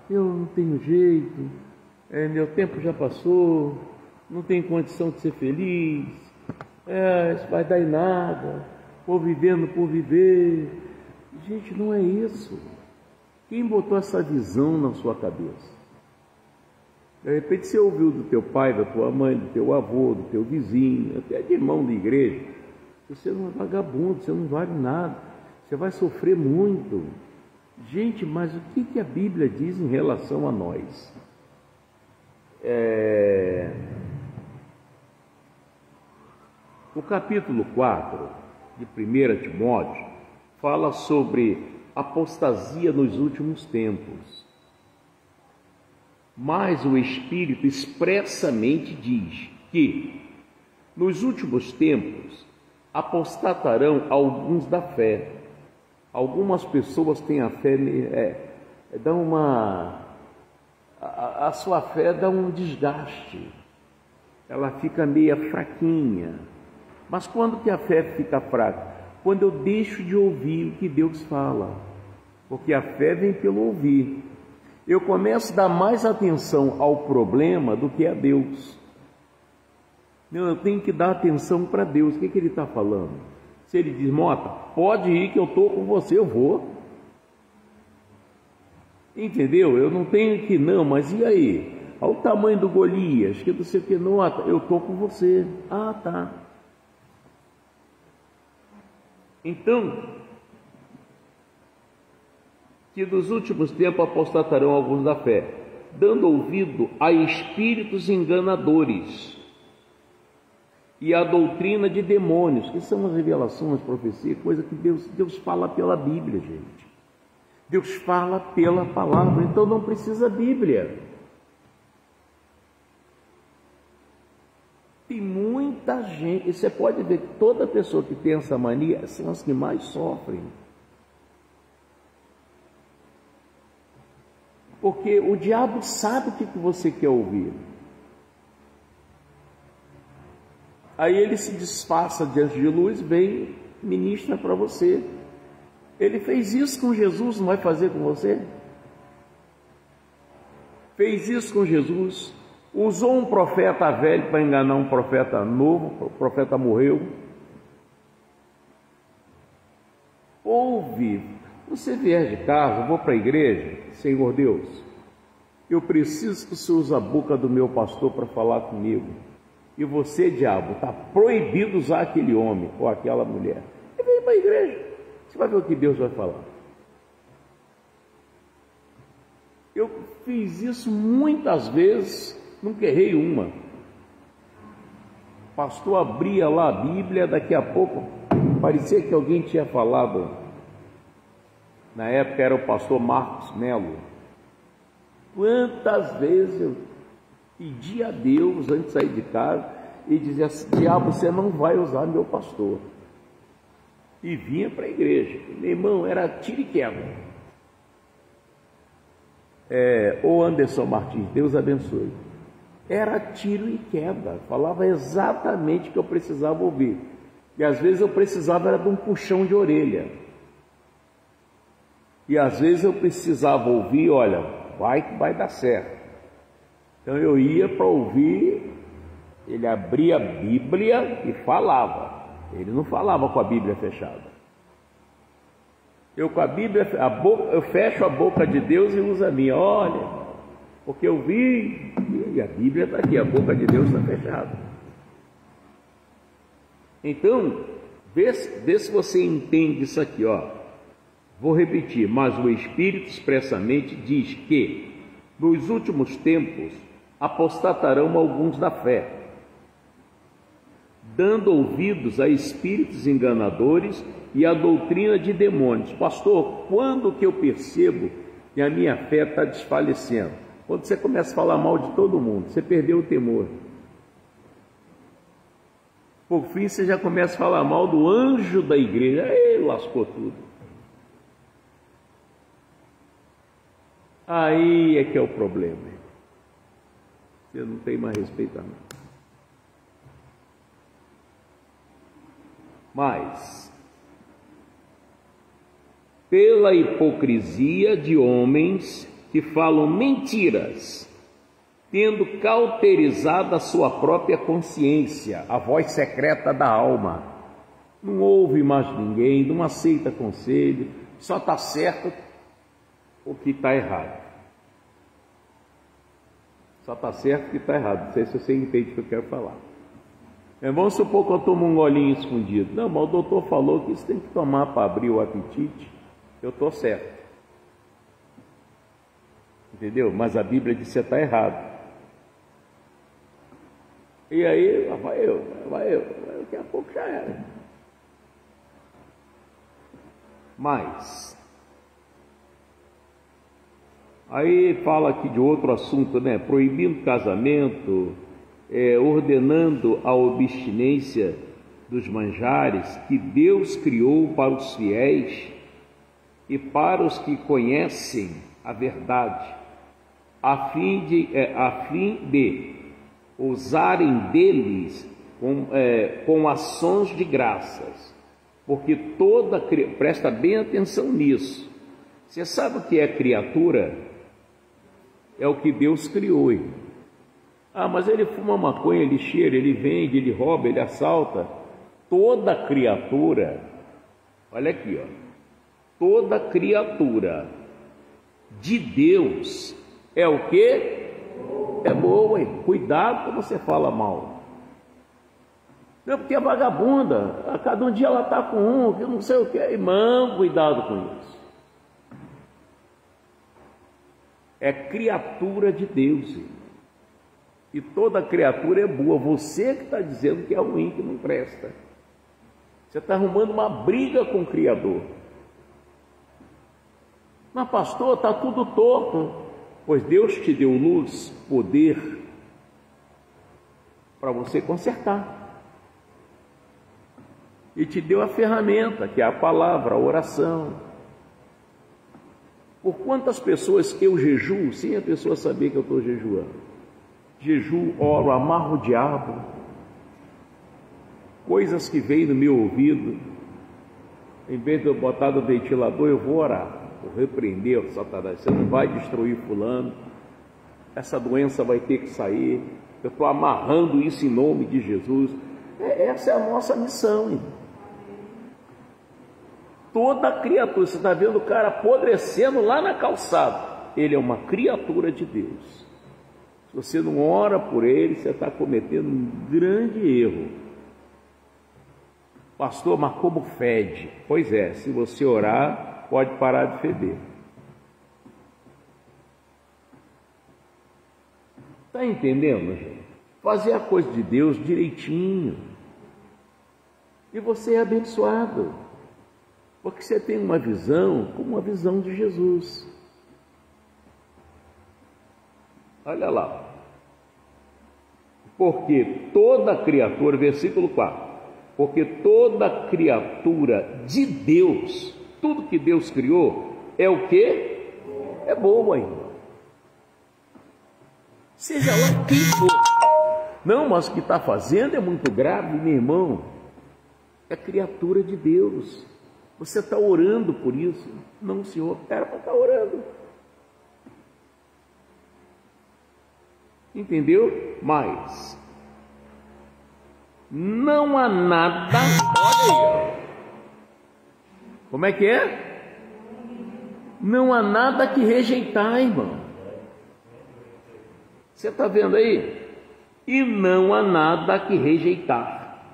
Eu não tenho jeito, meu tempo já passou, não tenho condição de ser feliz, isso vai dar em nada, vou vivendo por viver. Gente, não é isso. Quem botou essa visão na sua cabeça? De repente você ouviu do teu pai, da tua mãe, do teu avô, do teu vizinho, até de irmão da igreja, que você não é vagabundo, você não vale nada, você vai sofrer muito. Gente, mas o que a Bíblia diz em relação a nós? O capítulo 4 de 1 Timóteo fala sobre apostasia nos últimos tempos. Mas o Espírito expressamente diz que nos últimos tempos apostatarão alguns da fé. Algumas pessoas têm a fé, a sua fé dá um desgaste, ela fica meia fraquinha. Mas quando que a fé fica fraca? Quando eu deixo de ouvir o que Deus fala, porque a fé vem pelo ouvir. Eu começo a dar mais atenção ao problema do que a Deus. Eu tenho que dar atenção para Deus. O que ele está falando? Se ele diz, Mota, pode ir que eu estou com você, eu vou. Entendeu? Eu não tenho que não, mas e aí? Olha o tamanho do Golias, que não sei o que, Mota, eu estou com você. Tá. Então, que dos últimos tempos apostatarão alguns da fé, dando ouvido a espíritos enganadores e a doutrina de demônios, que são as revelações, as profecias, coisa que Deus fala pela Bíblia, gente. Deus fala pela palavra, então não precisa Bíblia. Tem muita gente, e você pode ver que toda pessoa que tem essa mania são as que mais sofrem. Porque o diabo sabe o que você quer ouvir. Aí ele se disfarça diante de luz, vem, ministra para você. Ele fez isso com Jesus, não vai fazer com você? Fez isso com Jesus. Usou um profeta velho para enganar um profeta novo, o profeta morreu. Ouve, você vier de casa, vou para a igreja, Senhor Deus, eu preciso que o Senhor use a boca do meu pastor para falar comigo. E você, diabo, está proibido usar aquele homem ou aquela mulher. E vem para a igreja, você vai ver o que Deus vai falar. Eu fiz isso muitas vezes, nunca errei uma. O pastor abria lá a Bíblia, daqui a pouco parecia que alguém tinha falado. Na época era o pastor Marcos Melo. Quantas vezes eu pedi a Deus antes de sair de casa e dizia assim, diabo, você não vai usar meu pastor. E vinha para a igreja. Meu irmão, era tiro e queda. O Anderson Martins, Deus abençoe. Era tiro e queda. Falava exatamente o que eu precisava ouvir. E às vezes eu precisava era de um puxão de orelha. E às vezes eu precisava ouvir, olha, vai que vai dar certo. Então eu ia para ouvir, ele abria a Bíblia e falava. Ele não falava com a Bíblia fechada. Eu com a Bíblia, eu fecho a boca de Deus e uso a minha. Olha, porque eu vi, e a Bíblia está aqui, a boca de Deus está fechada. Então, vê se você entende isso aqui, ó. Vou repetir, mas o Espírito expressamente diz que nos últimos tempos apostatarão alguns da fé, dando ouvidos a espíritos enganadores e a doutrina de demônios. Pastor, quando que eu percebo que a minha fé está desfalecendo? Quando você começa a falar mal de todo mundo, você perdeu o temor. Por fim, você já começa a falar mal do anjo da igreja. Aí lascou tudo. Aí é que é o problema. Você não tem mais respeito a nada. Mas pela hipocrisia de homens que falam mentiras, tendo cauterizado a sua própria consciência, a voz secreta da alma. Não ouve mais ninguém, não aceita conselho, só está certo o que está errado. Só está certo o que está errado. Não sei se você entende o que eu quero falar. Vamos supor que eu tomo um golinho escondido. Não, mas o doutor falou que isso tem que tomar para abrir o apetite. Eu estou certo. Entendeu? Mas a Bíblia diz que você está errado. E aí, lá vai eu. Daqui a pouco já era. Mas aí fala aqui de outro assunto, né? Proibindo casamento, ordenando a abstinência dos manjares que Deus criou para os fiéis e para os que conhecem a verdade, a fim de usarem deles com ações de graças, porque presta bem atenção nisso. Você sabe o que é criatura? É o que Deus criou. Ah, mas ele fuma maconha, ele cheira, ele vende, ele rouba, ele assalta. Toda criatura, olha aqui, ó, toda criatura de Deus é o quê? É boa, hein? Cuidado quando você fala mal. Não, porque é vagabunda, a cada um dia ela está com um, que não sei o que. Irmão, cuidado com isso. É criatura de Deus, hein? E toda criatura é boa. Você que está dizendo que é ruim, que não presta. Você está arrumando uma briga com o Criador. Mas pastor, está tudo torto. Pois Deus te deu luz, poder, para você consertar. E te deu a ferramenta, que é a palavra, a oração. Por quantas pessoas eu jejuo, sem a pessoa saber que eu estou jejuando? Jejuo, oro, amarro o diabo. Coisas que vêm no meu ouvido, em vez de eu botar no ventilador, eu vou orar. Vou repreender, Satanás, você não vai destruir fulano, essa doença vai ter que sair, eu estou amarrando isso em nome de Jesus. Essa é a nossa missão, hein? Toda criatura, você está vendo o cara apodrecendo lá na calçada, ele é uma criatura de Deus. Se você não ora por ele, você está cometendo um grande erro. Pastor, mas como fede? Pois é, se você orar, pode parar de feder. Está entendendo, gente? Fazer a coisa de Deus direitinho. E você é abençoado. Porque você tem uma visão como uma visão de Jesus. Olha lá. Porque toda criatura, versículo 4. Porque toda criatura de Deus, tudo que Deus criou, é o quê? É boa, irmão. Seja lá quem for. Não, mas o que está fazendo é muito grave, meu irmão. É criatura de Deus. Você está orando por isso? Não, senhor, era para estar orando. Entendeu? Mas não há nada. Olha aí. Como é que é? Não há nada que rejeitar, irmão. Você está vendo aí? E não há nada que rejeitar,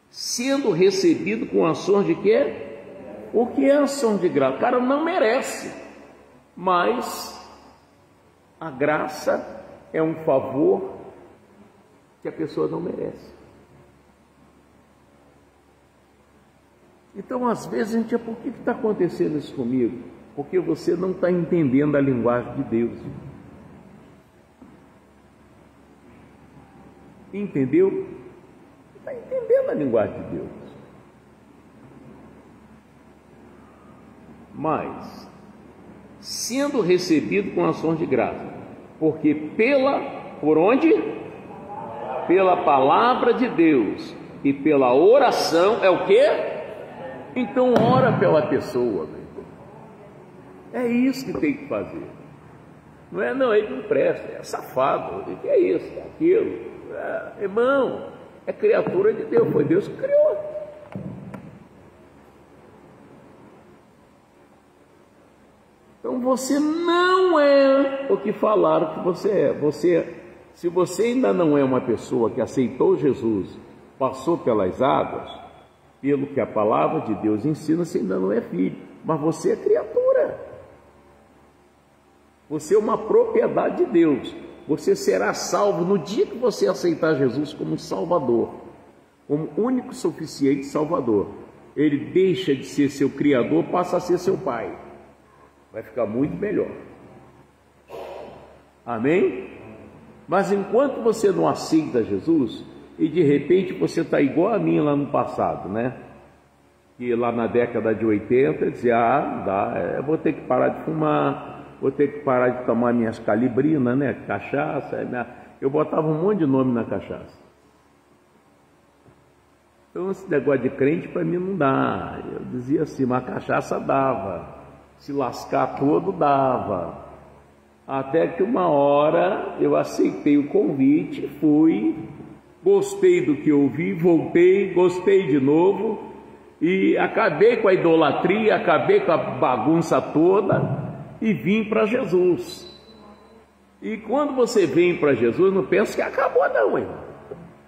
sendo recebido com ações de quê? O que é ação de graça? O cara não merece, mas a graça é um favor que a pessoa não merece. Então, às vezes, a gente por que está acontecendo isso comigo? Porque você não está entendendo a linguagem de Deus. Entendeu? Está entendendo a linguagem de Deus. Mas, sendo recebido com ações de graça, porque por onde? Pela palavra de Deus e pela oração, é o quê? Então ora pela pessoa, É isso que tem que fazer. Não é, não, ele não presta, é safado, o que é isso, é aquilo. Irmão, é criatura de Deus, foi Deus que criou. Então você não é o que falaram que você é. Se você ainda não é uma pessoa que aceitou Jesus, passou pelas águas, pelo que a palavra de Deus ensina, você ainda não é filho, mas você é criatura. Você é uma propriedade de Deus. Você será salvo no dia que você aceitar Jesus como Salvador, como único e suficiente Salvador. Ele deixa de ser seu Criador, passa a ser seu Pai. Vai ficar muito melhor. Amém? Mas enquanto você não aceita Jesus, e de repente você está igual a mim lá no passado, né? Que lá na década de 80, dizia, não dá, eu vou ter que parar de fumar, vou ter que parar de tomar minhas calibrinas, né? Cachaça, eu botava um monte de nome na cachaça. Então esse negócio de crente para mim não dá. Eu dizia assim, mas a cachaça dava, se lascar todo dava. Até que uma hora eu aceitei o convite, fui, gostei do que ouvi, voltei, gostei de novo e acabei com a idolatria, acabei com a bagunça toda e vim para Jesus. E quando você vem para Jesus, não pensa que acabou não, irmão.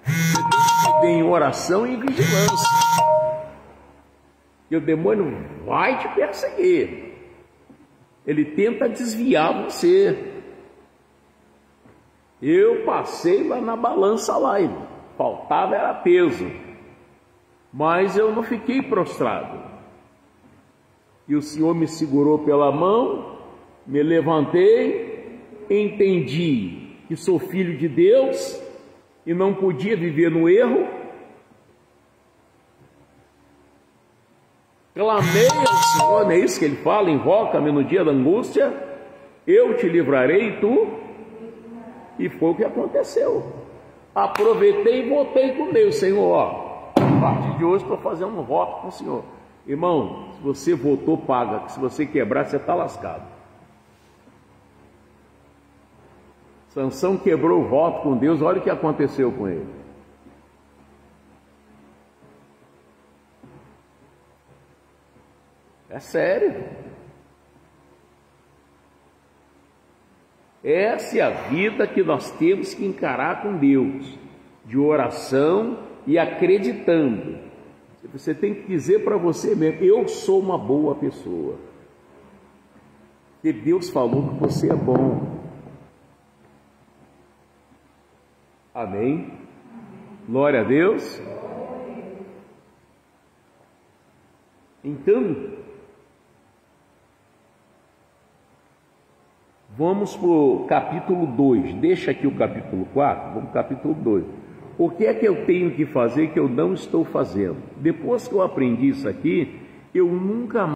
Você tem que viver em oração e em vigilância. E o demônio vai te perseguir. Ele tenta desviar você. Eu passei lá na balança lá, irmão. Faltava era peso. Mas eu não fiquei prostrado. E o Senhor me segurou pela mão, me levantei, entendi que sou filho de Deus e não podia viver no erro. Clamei ao Senhor, não é isso que ele fala? Invoca-me no dia da angústia, eu te livrarei e tu. E foi o que aconteceu. Aproveitei e voltei com Deus. Senhor, ó, a partir de hoje estou fazendo um voto com o Senhor. Irmão, se você voltou, paga. Se você quebrar, você está lascado. Sansão quebrou o voto com Deus, olha o que aconteceu com ele. É sério. Essa é a vida que nós temos que encarar com Deus, de oração e acreditando. Você tem que dizer para você mesmo, eu sou uma boa pessoa. Porque Deus falou que você é bom. Amém? Glória a Deus. Então, vamos para o capítulo 2, deixa aqui o capítulo 4, vamos para o capítulo 2. O que é que eu tenho que fazer que eu não estou fazendo? Depois que eu aprendi isso aqui, eu nunca mais